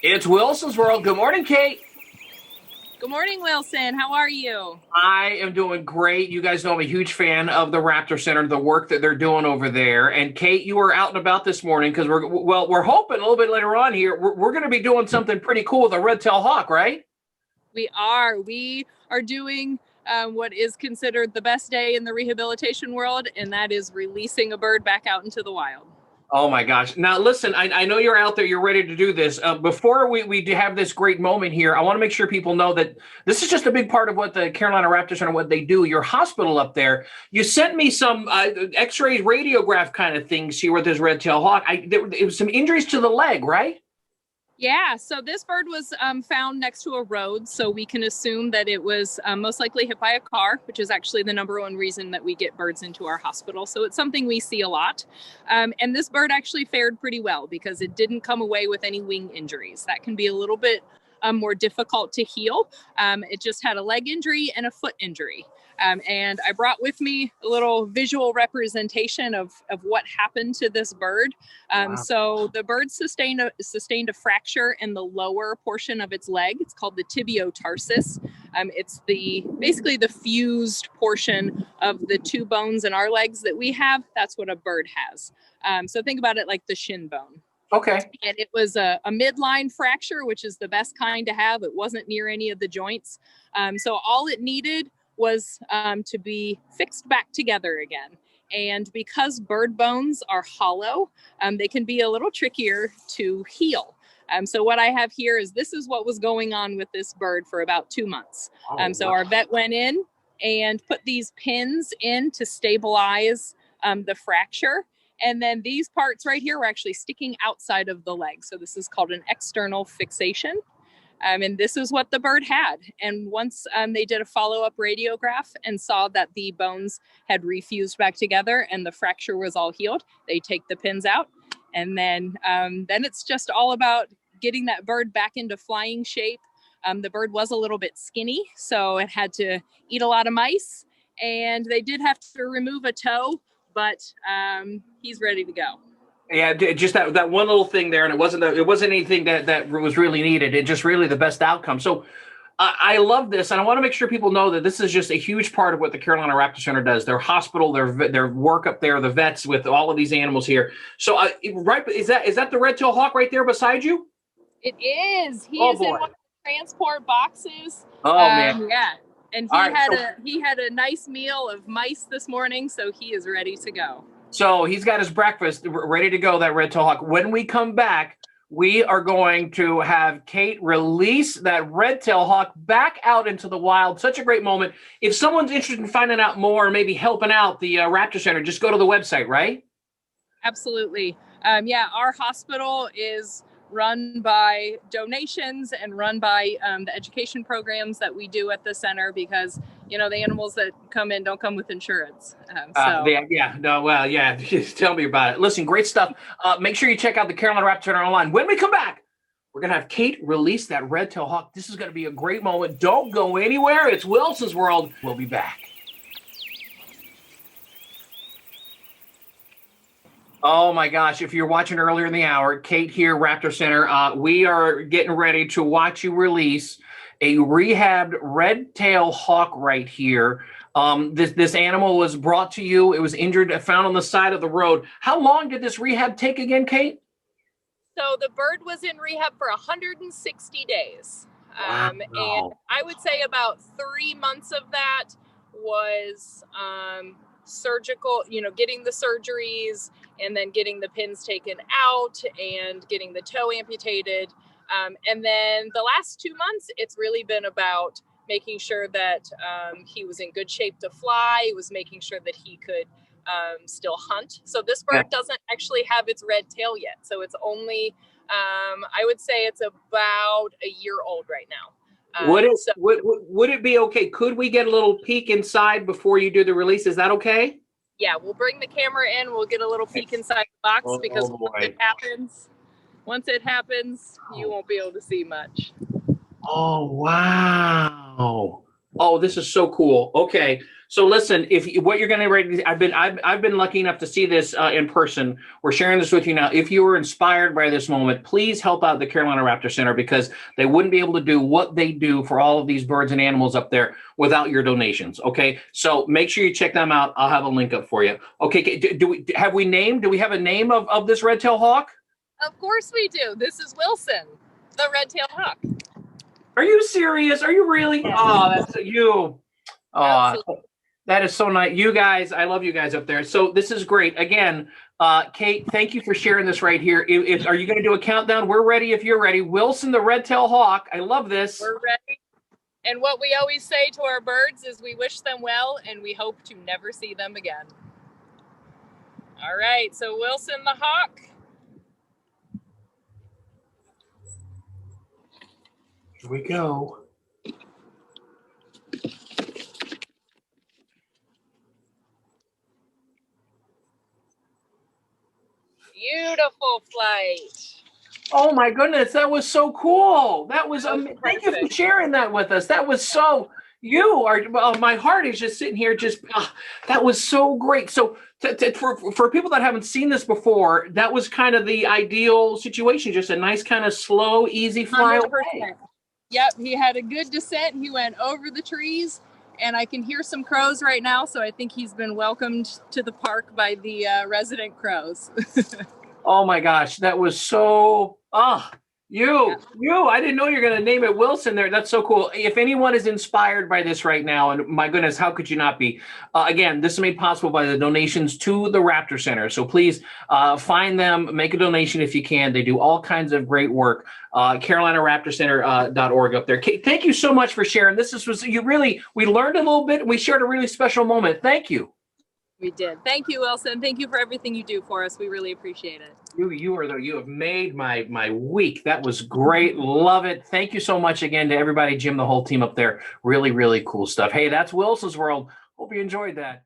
It's Wilson's World. Good morning, Kate. Good morning, Wilson. How are you? I am doing great. You guys know I'm a huge fan of the Raptor Center, the work that they're doing over there. And Kate, you were out and about this morning because we're hoping a little bit later on here we're going to be doing something pretty cool with a red-tailed hawk, right? We are. We are doing what is considered the best day in the rehabilitation world, and that is releasing a bird back out into the wild. Oh my gosh. Now, listen, I know you're out there, you're ready to do this. Before we have this great moment here, I want to make sure people know that this is just a big part of what the Carolina Raptor Center, what they do. Your hospital up there, you sent me some x-rays, radiograph kind of things here with this red-tailed hawk. It was some injuries to the leg, right? Yeah, so this bird was found next to a road, so we can assume that it was most likely hit by a car, which is actually the number one reason that we get birds into our hospital. So it's something we see a lot. And this bird actually fared pretty well because it didn't come away with any wing injuries. That can be a little bit more difficult to heal. It just had a leg injury and a foot injury. And I brought with me a little visual representation of what happened to this bird. Wow. So the bird sustained a fracture in the lower portion of its leg. It's called the tibiotarsus. It's basically the fused portion of the two bones in our legs that we have. That's what a bird has. So think about it like the shin bone. Okay. And it was a midline fracture, which is the best kind to have. It wasn't near any of the joints. So all it needed was to be fixed back together again. And because bird bones are hollow, they can be a little trickier to heal. So what I have here is this is what was going on with this bird for about 2 months. So our vet went in and put these pins in to stabilize the fracture. And then these parts right here were actually sticking outside of the leg. So this is called an external fixation. And this is what the bird had. And once they did a follow-up radiograph and saw that the bones had refused back together and the fracture was all healed, they take the pins out. And then it's just all about getting that bird back into flying shape. The bird was a little bit skinny, so it had to eat a lot of mice. And they did have to remove a toe, but he's ready to go. Yeah, just that one little thing there, and it wasn't anything that was really needed. It just really the best outcome. So I love this, and I want to make sure people know that this is just a huge part of what the Carolina Raptor Center does. Their hospital, their work up there, the vets with all of these animals here. So right, is that the red-tailed hawk right there beside you? It is. He Oh is in boy. one of the transport boxes. Oh man. Yeah, and All right, he had a nice meal of mice this morning, so he is ready to go. So he's got his breakfast ready to go, that red-tailed hawk. When we come back, we are going to have Kate release that red-tailed hawk back out into the wild. Such a great moment. If someone's interested in finding out more, or maybe helping out the Raptor Center, just go to the website, right? Absolutely. Yeah, our hospital is run by donations and run by the education programs that we do at the center because, the animals that come in don't come with insurance. Tell me about it. Listen, great stuff. Make sure you check out the Carolina Raptor Center online. When we come back, we're going to have Kate release that red-tailed hawk. This is going to be a great moment. Don't go anywhere. It's Wilson's World. We'll be back. Oh my gosh, if you're watching earlier in the hour, Kate here, Raptor Center, we are getting ready to watch you release a rehabbed red-tailed hawk right here. This animal was brought to you. It was injured, found on the side of the road. How long did this rehab take again, Kate? So the bird was in rehab for 160 days. Wow. And I would say about 3 months of that was surgical, getting the surgeries and then getting the pins taken out and getting the toe amputated. And then the last 2 months, it's really been about making sure that he was in good shape to fly. It was making sure that he could still hunt. So this bird doesn't actually have its red tail yet. So it's only, I would say it's about a year old right now. Would it be okay? Could we get a little peek inside before you do the release? Is that okay? Yeah, we'll bring the camera in. We'll get a little peek inside the box because once it happens, you won't be able to see much. Oh, wow. Oh, this is so cool. Okay. So listen, what you're going to read, I've been lucky enough to see this in person. We're sharing this with you now. If you were inspired by this moment, please help out the Carolina Raptor Center, because they wouldn't be able to do what they do for all of these birds and animals up there without your donations. Okay, so make sure you check them out. I'll have a link up for you. Okay, do we have a name of this red-tailed hawk? Of course we do. This is Wilson, the red-tailed hawk. Are you serious? Are you really? Yes. Oh, that's you. Oh, Absolutely. that is so nice. You guys, I love you guys up there. So this is great. Again, Kate, thank you for sharing this right here. Are you going to do a countdown? We're ready if you're ready. Wilson, the red-tailed hawk. I love this. We're ready. And what we always say to our birds is we wish them well and we hope to never see them again. All right, so Wilson the hawk. Here we go. Beautiful flight. Oh my goodness, that was so cool. That was thank you for perfect. sharing that with us. That was so my heart is just sitting here that was so great. So for people that haven't seen this before, that was kind of the ideal situation, just a nice kind of slow, easy fly 100%. away. Yep, he had a good descent. He went over the trees, and I can hear some crows right now, so I think he's been welcomed to the park by the resident crows. Oh my gosh, that was so I didn't know you're going to name it Wilson there. That's so cool. If anyone is inspired by this right now, and my goodness, how could you not be? Again, this is made possible by the donations to the Raptor Center. So please find them, make a donation if you can. They do all kinds of great work. CarolinaRaptorCenter.org up there. Thank you so much for sharing. We learned a little bit. We shared a really special moment. Thank you. We did. Thank you, Wilson. Thank you for everything you do for us. We really appreciate it. You have made my week. That was great. Love it. Thank you so much again to everybody, Jim, the whole team up there. Really, really cool stuff. Hey, that's Wilson's World. Hope you enjoyed that.